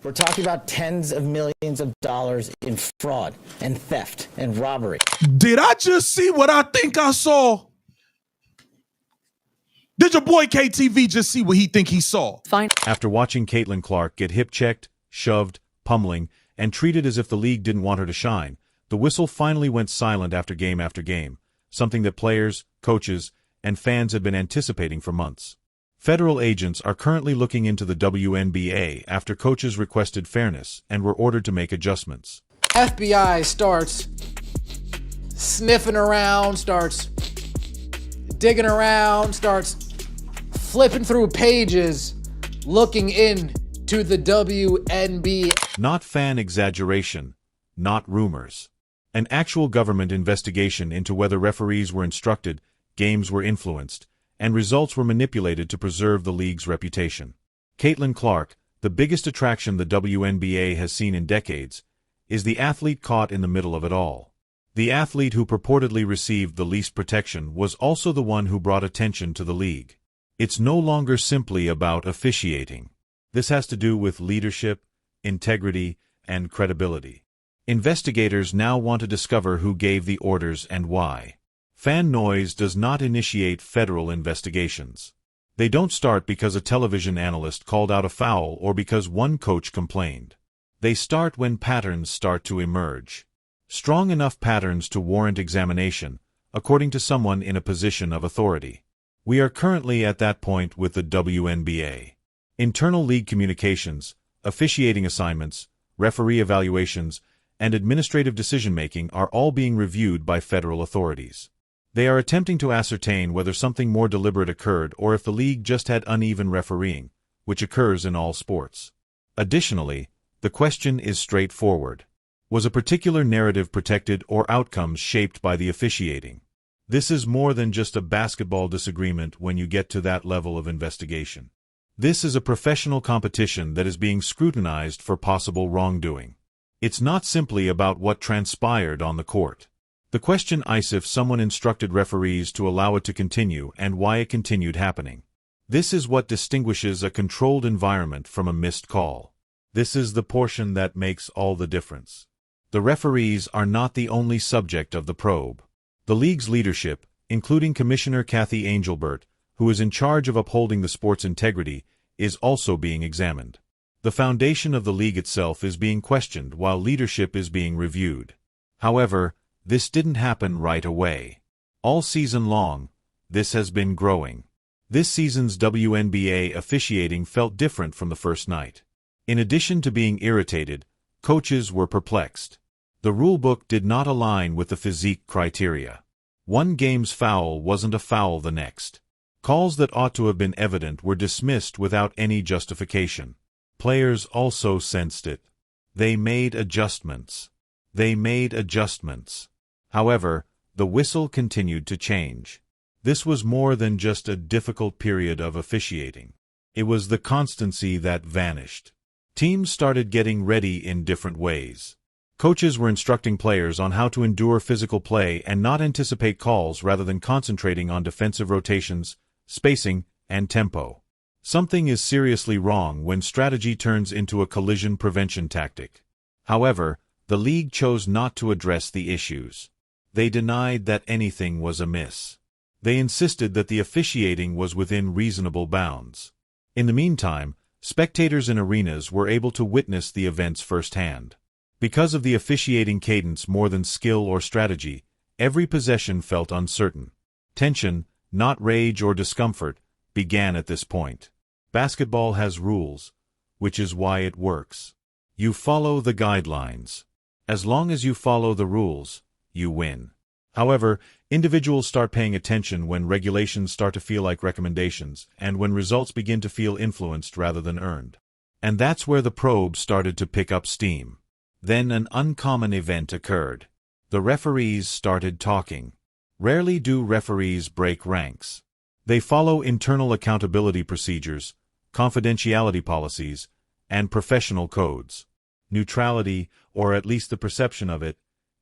We're talking about tens of millions of dollars in fraud and theft and robbery. Did I just see what I think I saw? Did your boy KTV just see what he think he saw? Fine. After watching Caitlin Clark get hip-checked, shoved, pummeling, and treated as if the league didn't want her to shine, the whistle finally went silent after game, something that players, coaches, and fans had been anticipating for months. Federal agents are currently looking into the WNBA after coaches requested fairness and were ordered to make adjustments. FBI starts sniffing around, starts digging around, starts flipping through pages, looking into the WNBA. Not fan exaggeration, not rumors. An actual government investigation into whether referees were instructed, games were influenced, and results were manipulated to preserve the league's reputation. Caitlin Clark, the biggest attraction the WNBA has seen in decades, is the athlete caught in the middle of it all. The athlete who purportedly received the least protection was also the one who brought attention to the league. It's no longer simply about officiating. This has to do with leadership, integrity, and credibility. Investigators now want to discover who gave the orders and why. Fan noise does not initiate federal investigations. They don't start because a television analyst called out a foul or because one coach complained. They start when patterns start to emerge. Strong enough patterns to warrant examination, according to someone in a position of authority. We are currently at that point with the WNBA. Internal league communications, officiating assignments, referee evaluations, and administrative decision-making are all being reviewed by federal authorities. They are attempting to ascertain whether something more deliberate occurred or if the league just had uneven refereeing, which occurs in all sports. Additionally, the question is straightforward. Was a particular narrative protected or outcomes shaped by the officiating? This is more than just a basketball disagreement when you get to that level of investigation. This is a professional competition that is being scrutinized for possible wrongdoing. It's not simply about what transpired on the court. The question is if someone instructed referees to allow it to continue and why it continued happening. This is what distinguishes a controlled environment from a missed call. This is the portion that makes all the difference. The referees are not the only subject of the probe. The league's leadership, including Commissioner Cathy Engelbert, who is in charge of upholding the sport's integrity, is also being examined. The foundation of the league itself is being questioned while leadership is being reviewed. However, this didn't happen right away. All season long, this has been growing. This season's WNBA officiating felt different from the first night. In addition to being irritated, coaches were perplexed. The rulebook did not align with the physique criteria. One game's foul wasn't a foul the next. Calls that ought to have been evident were dismissed without any justification. Players also sensed it. They made adjustments. However, the whistle continued to change. This was more than just a difficult period of officiating. It was the constancy that vanished. Teams started getting ready in different ways. Coaches were instructing players on how to endure physical play and not anticipate calls rather than concentrating on defensive rotations, spacing, and tempo. Something is seriously wrong when strategy turns into a collision prevention tactic. However, the league chose not to address the issues. They denied that anything was amiss. They insisted that the officiating was within reasonable bounds. In the meantime, spectators in arenas were able to witness the events firsthand. Because of the officiating cadence more than skill or strategy, every possession felt uncertain. Tension, not rage or discomfort, began at this point. Basketball has rules, which is why it works. You follow the guidelines. As long as you follow the rules, you win. However, individuals start paying attention when regulations start to feel like recommendations and when results begin to feel influenced rather than earned. And that's where the probe started to pick up steam. Then an uncommon event occurred. The referees started talking. Rarely do referees break ranks. They follow internal accountability procedures, confidentiality policies, and professional codes. Neutrality, or at least the perception of it,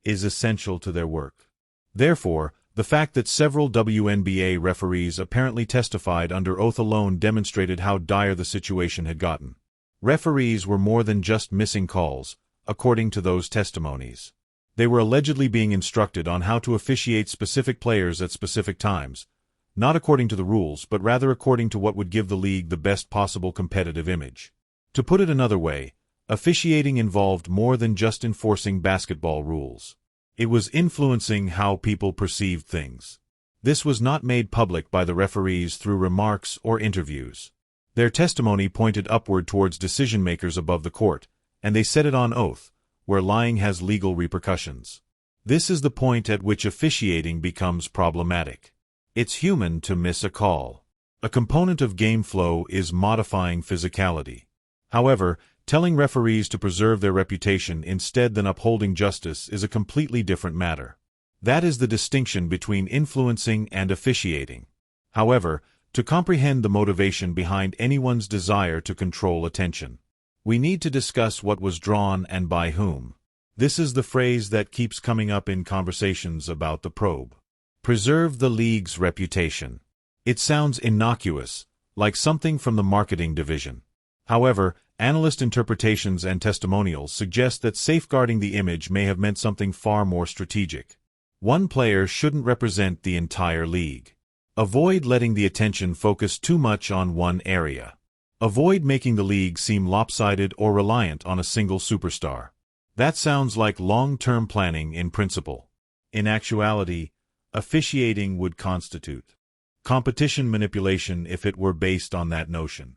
is essential to their work. Therefore, the fact that several WNBA referees apparently testified under oath alone demonstrated how dire the situation had gotten. Referees were more than just missing calls, according to those testimonies. They were allegedly being instructed on how to officiate specific players at specific times, not according to the rules but rather according to what would give the league the best possible competitive image. To put it another way, officiating involved more than just enforcing basketball rules. It was influencing how people perceived things. This was not made public by the referees through remarks or interviews. Their testimony pointed upward towards decision-makers above the court, and they said it on oath, where lying has legal repercussions. This is the point at which officiating becomes problematic. It's human to miss a call. A component of game flow is modifying physicality. However, telling referees to preserve their reputation instead than upholding justice is a completely different matter. That is the distinction between influencing and officiating. However, to comprehend the motivation behind anyone's desire to control attention, we need to discuss what was drawn and by whom. This is the phrase that keeps coming up in conversations about the probe. Preserve the league's reputation. It sounds innocuous, like something from the marketing division. However, analyst interpretations and testimonials suggest that safeguarding the image may have meant something far more strategic. One player shouldn't represent the entire league. Avoid letting the attention focus too much on one area. Avoid making the league seem lopsided or reliant on a single superstar. That sounds like long-term planning in principle. In actuality, officiating would constitute competition manipulation if it were based on that notion.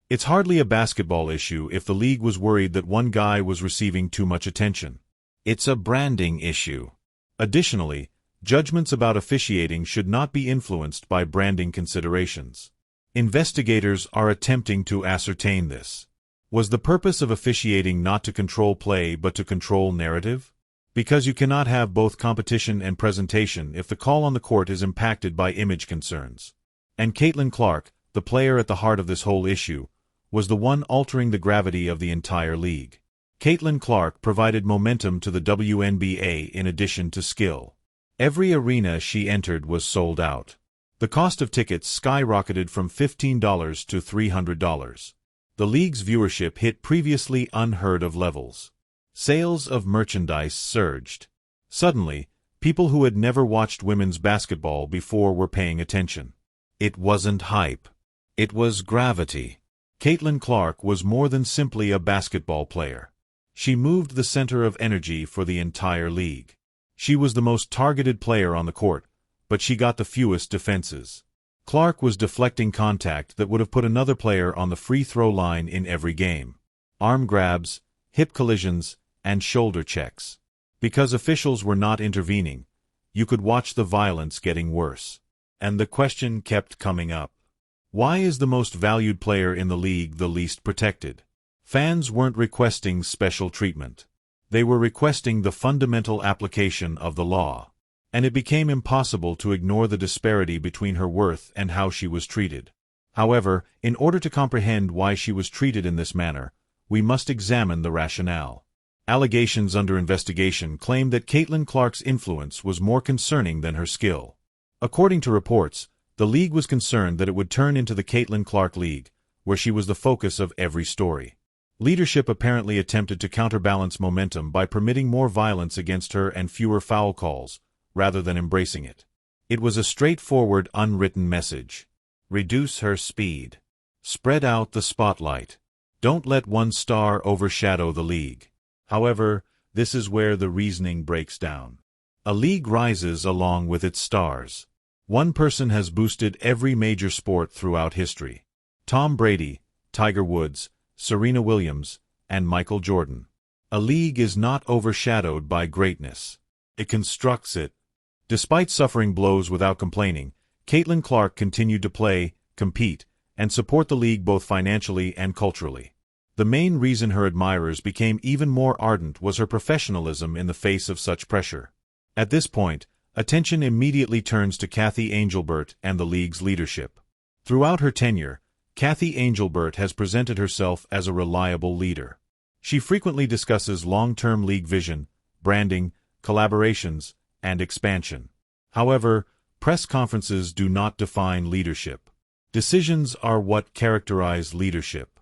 It's hardly a basketball issue if the league was worried that one guy was receiving too much attention. It's a branding issue. Additionally, judgments about officiating should not be influenced by branding considerations. Investigators are attempting to ascertain this. Was the purpose of officiating not to control play but to control narrative? Because you cannot have both competition and presentation if the call on the court is impacted by image concerns. And Caitlin Clark, the player at the heart of this whole issue, was the one altering the gravity of the entire league. Caitlin Clark provided momentum to the WNBA in addition to skill. Every arena she entered was sold out. The cost of tickets skyrocketed from $15 to $300. The league's viewership hit previously unheard-of levels. Sales of merchandise surged. Suddenly, people who had never watched women's basketball before were paying attention. It wasn't hype. It was gravity. Caitlin Clark was more than simply a basketball player. She moved the center of energy for the entire league. She was the most targeted player on the court, but she got the fewest defenses. Clark was deflecting contact that would have put another player on the free throw line in every game. Arm grabs, hip collisions, and shoulder checks. Because officials were not intervening, you could watch the violence getting worse. And the question kept coming up. Why is the most valued player in the league the least protected? Fans weren't requesting special treatment. They were requesting the fundamental application of the law. And it became impossible to ignore the disparity between her worth and how she was treated. However, in order to comprehend why she was treated in this manner, we must examine the rationale. Allegations under investigation claim that Caitlin Clark's influence was more concerning than her skill. According to reports, the league was concerned that it would turn into the Caitlin Clark League, where she was the focus of every story. Leadership apparently attempted to counterbalance momentum by permitting more violence against her and fewer foul calls, rather than embracing it. It was a straightforward, unwritten message. Reduce her speed. Spread out the spotlight. Don't let one star overshadow the league. However, this is where the reasoning breaks down. A league rises along with its stars. One person has boosted every major sport throughout history. Tom Brady, Tiger Woods, Serena Williams, and Michael Jordan. A league is not overshadowed by greatness. It constructs it. Despite suffering blows without complaining, Caitlin Clark continued to play, compete, and support the league both financially and culturally. The main reason her admirers became even more ardent was her professionalism in the face of such pressure. At this point, attention immediately turns to Cathy Engelbert and the league's leadership. Throughout her tenure, Cathy Engelbert has presented herself as a reliable leader. She frequently discusses long-term league vision, branding, collaborations, and expansion. However, press conferences do not define leadership. Decisions are what characterize leadership.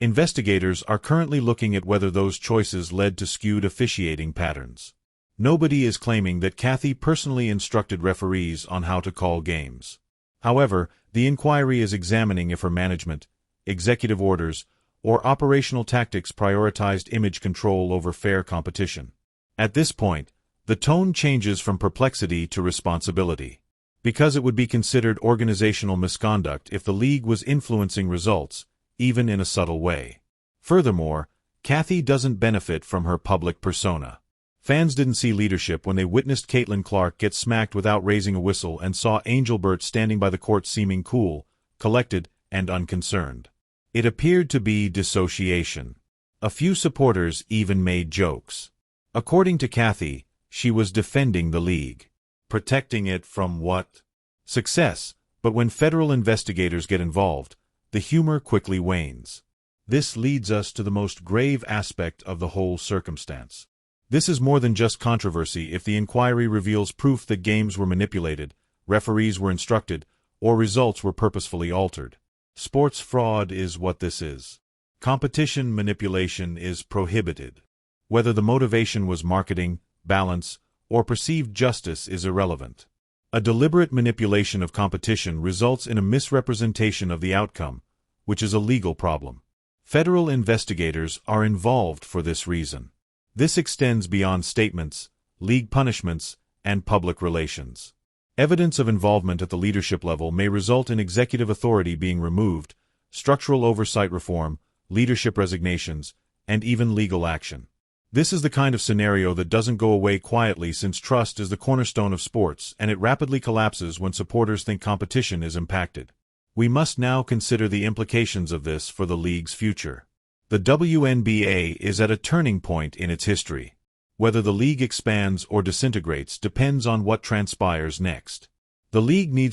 Investigators are currently looking at whether those choices led to skewed officiating patterns. Nobody is claiming that Cathy personally instructed referees on how to call games. However, the inquiry is examining if her management, executive orders, or operational tactics prioritized image control over fair competition. At this point, the tone changes from perplexity to responsibility, because it would be considered organizational misconduct if the league was influencing results, even in a subtle way. Furthermore, Cathy doesn't benefit from her public persona. Fans didn't see leadership when they witnessed Caitlin Clark get smacked without raising a whistle and saw Angel Reese standing by the court seeming cool, collected, and unconcerned. It appeared to be dissociation. A few supporters even made jokes. According to Cathy, she was defending the league. Protecting it from what? Success, but when federal investigators get involved, the humor quickly wanes. This leads us to the most grave aspect of the whole circumstance. This is more than just controversy if the inquiry reveals proof that games were manipulated, referees were instructed, or results were purposefully altered. Sports fraud is what this is. Competition manipulation is prohibited. Whether the motivation was marketing, balance, or perceived justice is irrelevant. A deliberate manipulation of competition results in a misrepresentation of the outcome, which is a legal problem. Federal investigators are involved for this reason. This extends beyond statements, league punishments, and public relations. Evidence of involvement at the leadership level may result in executive authority being removed, structural oversight reform, leadership resignations, and even legal action. This is the kind of scenario that doesn't go away quietly, since trust is the cornerstone of sports, and it rapidly collapses when supporters think competition is impacted. We must now consider the implications of this for the league's future. The WNBA is at a turning point in its history. Whether the league expands or disintegrates depends on what transpires next. The league needs